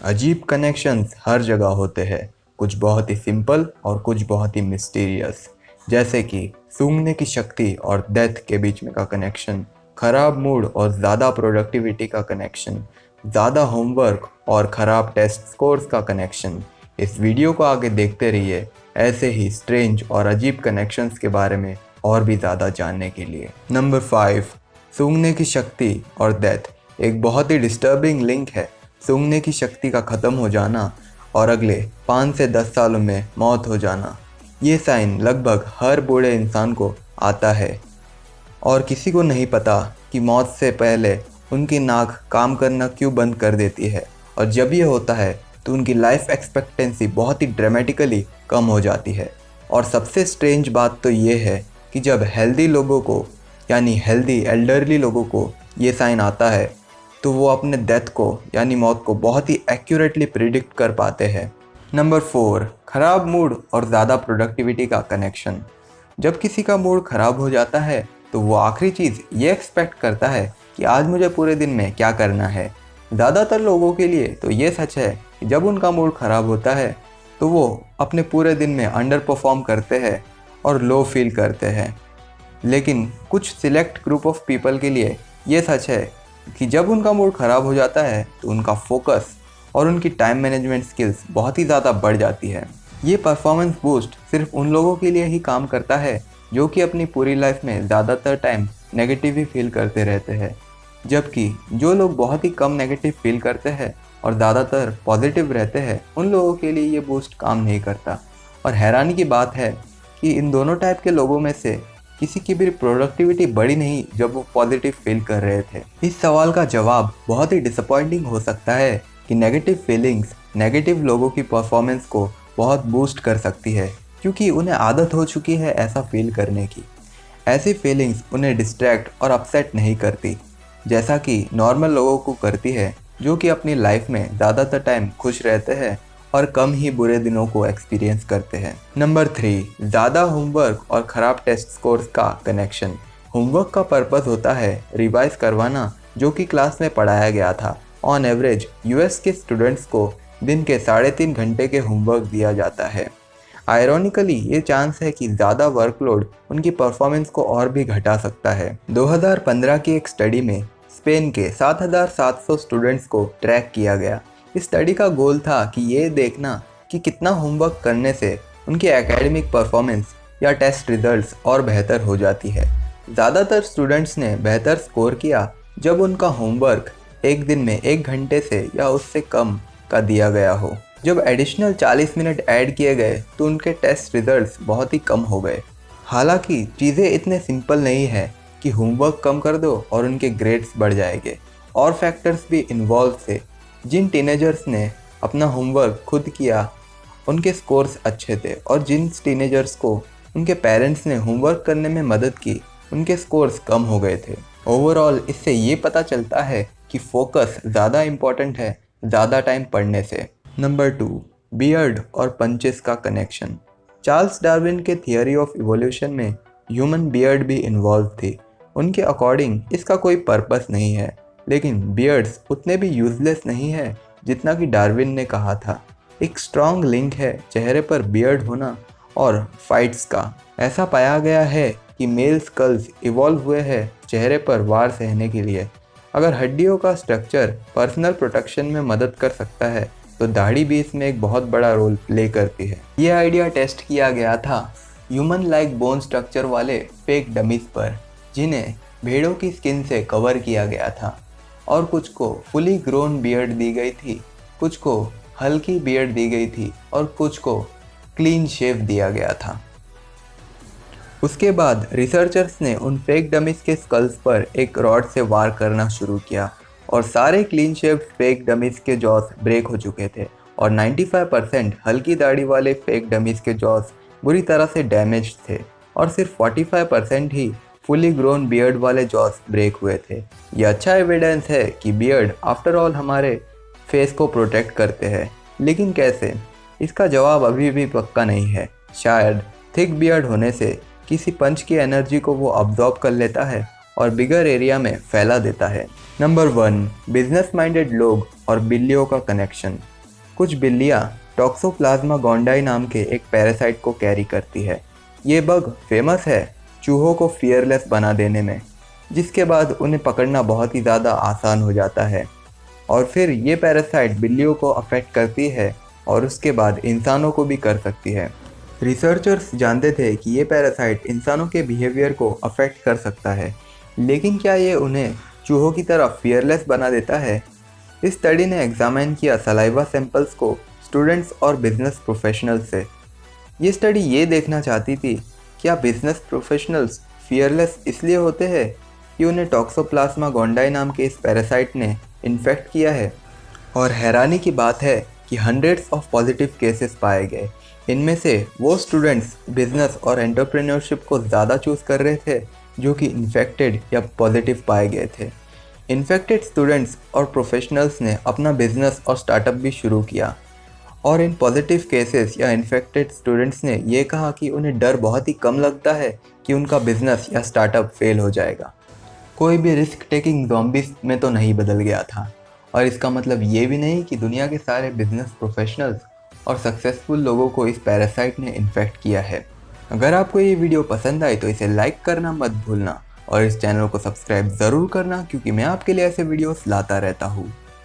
अजीब कनेक्शंस हर जगह होते हैं, कुछ बहुत ही सिंपल और कुछ बहुत ही मिस्टीरियस। जैसे कि सूंघने की शक्ति और डेथ के बीच में का कनेक्शन, खराब मूड और ज़्यादा प्रोडक्टिविटी का कनेक्शन, ज़्यादा होमवर्क और ख़राब टेस्ट स्कोर्स का कनेक्शन। इस वीडियो को आगे देखते रहिए ऐसे ही स्ट्रेंज और अजीब कनेक्शंस के बारे में और भी ज़्यादा जानने के लिए। नंबर 5, सूंघने की शक्ति और डेथ एक बहुत ही डिस्टर्बिंग लिंक है। सूंघने की शक्ति का ख़त्म हो जाना और अगले 5 से 10 सालों में मौत हो जाना, ये साइन लगभग हर बूढ़े इंसान को आता है और किसी को नहीं पता कि मौत से पहले उनकी नाक काम करना क्यों बंद कर देती है, और जब ये होता है तो उनकी लाइफ एक्सपेक्टेंसी बहुत ही ड्रामेटिकली कम हो जाती है। और सबसे स्ट्रेंज बात तो ये है कि जब हेल्दी लोगों को यानी हेल्दी एल्डरली लोगों को ये साइन आता है तो वो अपने डेथ को यानी मौत को बहुत ही एक्यूरेटली प्रिडिक्ट कर पाते हैं। नंबर 4, ख़राब मूड और ज़्यादा प्रोडक्टिविटी का कनेक्शन। जब किसी का मूड ख़राब हो जाता है तो वो आखिरी चीज़ ये एक्सपेक्ट करता है कि आज मुझे पूरे दिन में क्या करना है। ज़्यादातर लोगों के लिए तो ये सच है कि जब उनका मूड ख़राब होता है तो वो अपने पूरे दिन में अंडर परफॉर्म करते हैं और लो फील करते हैं। लेकिन कुछ सिलेक्ट ग्रुप ऑफ पीपल के लिए ये सच है कि जब उनका मूड ख़राब हो जाता है तो उनका फोकस और उनकी टाइम मैनेजमेंट स्किल्स बहुत ही ज़्यादा बढ़ जाती है। ये परफॉर्मेंस बूस्ट सिर्फ उन लोगों के लिए ही काम करता है जो कि अपनी पूरी लाइफ में ज़्यादातर टाइम नेगेटिव ही फील करते रहते हैं, जबकि जो लोग बहुत ही कम नेगेटिव फील करते हैं और ज़्यादातर पॉजिटिव रहते हैं उन लोगों के लिए ये बूस्ट काम नहीं करता। और हैरानी की बात है कि इन दोनों टाइप के लोगों में से किसी की भी प्रोडक्टिविटी बढ़ी नहीं जब वो पॉजिटिव फील कर रहे थे। इस सवाल का जवाब बहुत ही डिसअपॉइंटिंग हो सकता है कि नेगेटिव फीलिंग्स नेगेटिव लोगों की परफॉर्मेंस को बहुत बूस्ट कर सकती है, क्योंकि उन्हें आदत हो चुकी है ऐसा फील करने की। ऐसी फीलिंग्स उन्हें डिस्ट्रैक्ट और अपसेट नहीं करती जैसा कि नॉर्मल लोगों को करती है, जो कि अपनी लाइफ में ज़्यादातर टाइम खुश रहते हैं और कम ही बुरे दिनों को एक्सपीरियंस करते हैं। नंबर 3, ज़्यादा होमवर्क और ख़राब टेस्ट स्कोर्स का कनेक्शन। होमवर्क का पर्पस होता है रिवाइज करवाना जो कि क्लास में पढ़ाया गया था। ऑन एवरेज यूएस के स्टूडेंट्स को दिन के 3.5 घंटे के होमवर्क दिया जाता है। आयरॉनिकली ये चांस है कि ज़्यादा वर्कलोड उनकी परफॉर्मेंस को और भी घटा सकता है। 2015 की एक स्टडी में स्पेन के 7,700 स्टूडेंट्स को ट्रैक किया गया। इस स्टडी का गोल था कि ये देखना कि कितना होमवर्क करने से उनकी एकेडमिक परफॉर्मेंस या टेस्ट रिजल्ट्स और बेहतर हो जाती है। ज़्यादातर स्टूडेंट्स ने बेहतर स्कोर किया जब उनका होमवर्क एक दिन में 1 घंटे से या उससे कम का दिया गया हो। जब एडिशनल 40 मिनट ऐड किए गए तो उनके टेस्ट रिजल्ट्स बहुत ही कम हो गए। हालांकि चीज़ें इतने सिंपल नहीं है कि होमवर्क कम कर दो और उनके ग्रेड्स बढ़ जाएंगे। और फैक्टर्स भी इन्वॉल्व थे। जिन टीनेजर्स ने अपना होमवर्क खुद किया उनके स्कोर्स अच्छे थे, और जिन टीनेजर्स को उनके पेरेंट्स ने होमवर्क करने में मदद की उनके स्कोर्स कम हो गए थे। ओवरऑल इससे ये पता चलता है कि फोकस ज़्यादा इम्पॉर्टेंट है ज़्यादा टाइम पढ़ने से। नंबर 2, बियर्ड और पंचेस का कनेक्शन। चार्ल्स डार्विन के थियरी ऑफ इवोल्यूशन में ह्यूमन बियर्ड भी इन्वॉल्व थी। उनके अकॉर्डिंग इसका कोई पर्पस नहीं है, लेकिन बियर्ड्स उतने भी यूजलेस नहीं है जितना कि डार्विन ने कहा था। एक स्ट्रॉन्ग लिंक है चेहरे पर बियर्ड होना और फाइट्स का। ऐसा पाया गया है कि मेल स्कल्स इवॉल्व हुए हैं चेहरे पर वार सहने के लिए। अगर हड्डियों का स्ट्रक्चर पर्सनल प्रोटेक्शन में मदद कर सकता है तो दाढ़ी भी इसमें एक बहुत बड़ा रोल प्ले करती है। ये आइडिया टेस्ट किया गया था ह्यूमन लाइक बोन स्ट्रक्चर वाले फेक डमीज पर, जिन्हें भेड़ों की स्किन से कवर किया गया था, और कुछ को फुली ग्रोन बियर्ड दी गई थी, कुछ को हल्की बियर्ड दी गई थी और कुछ को क्लीन शेव दिया गया था। उसके बाद रिसर्चर्स ने उन फेक डमीज के स्कल्स पर एक रॉड से वार करना शुरू किया, और सारे क्लीन शेव फेक डमीज के जॉस ब्रेक हो चुके थे, और 95% हल्की दाढ़ी वाले फेक डमीज के जॉस बुरी तरह से डैमेज थे, और सिर्फ 45% ही फुली ग्रोन बियर्ड वाले जॉस ब्रेक हुए थे। यह अच्छा एविडेंस है कि बियर्ड आफ्टर ऑल हमारे फेस को प्रोटेक्ट करते हैं, लेकिन कैसे? इसका जवाब अभी भी पक्का नहीं है। शायद थिक बियर्ड होने से किसी पंच की एनर्जी को वो अब्जॉर्ब कर लेता है और बिगर एरिया में फैला देता है। नंबर 1, बिजनेस माइंडेड लोग और बिल्लियों का कनेक्शन। कुछ बिल्लियाँ टॉक्सोप्लाज्मा गोंडाई नाम के एक पैरासाइट को कैरी करती है। ये बग फेमस है चूहों को फियरलेस बना देने में, जिसके बाद उन्हें पकड़ना बहुत ही ज़्यादा आसान हो जाता है। और फिर ये पैरासाइट बिल्लियों को अफेक्ट करती है और उसके बाद इंसानों को भी कर सकती है। रिसर्चर्स जानते थे कि ये पैरासाइट इंसानों के बिहेवियर को अफेक्ट कर सकता है, लेकिन क्या ये उन्हें चूहों की तरह फियरलेस बना देता है? इस स्टडी ने एग्जामिन किया सलाइवा सैंपल्स को स्टूडेंट्स और बिजनेस प्रोफेशनल्स से। ये स्टडी ये देखना चाहती थी क्या बिजनेस प्रोफेशनल्स फियरलेस इसलिए होते हैं कि उन्हें टॉक्सोप्लाज्मा गोंडाई नाम के इस पैरासाइट ने इन्फेक्ट किया है। और हैरानी की बात है कि हंड्रेड्स ऑफ पॉजिटिव केसेस पाए गए। इनमें से वो स्टूडेंट्स बिजनेस और एंटरप्रेन्योरशिप को ज़्यादा चूज़ कर रहे थे जो कि इन्फेक्टेड या पॉजिटिव पाए गए थे। इन्फेक्टेड स्टूडेंट्स और प्रोफेशनल्स ने अपना बिजनेस और स्टार्टअप भी शुरू किया, और इन पॉजिटिव केसेस या इन्फेक्टेड स्टूडेंट्स ने ये कहा कि उन्हें डर बहुत ही कम लगता है कि उनका बिजनेस या स्टार्टअप फेल हो जाएगा। कोई भी रिस्क टेकिंग ज़ॉम्बीज़ में तो नहीं बदल गया था। और इसका मतलब ये भी नहीं कि दुनिया के सारे बिजनेस प्रोफेशनल्स और सक्सेसफुल लोगों को इस पैरासाइट ने इन्फेक्ट किया है। अगर आपको ये वीडियो पसंद आई तो इसे लाइक करना मत भूलना और इस चैनल को सब्सक्राइब ज़रूर करना, क्योंकि मैं आपके लिए ऐसे वीडियोस लाता रहता हूँ।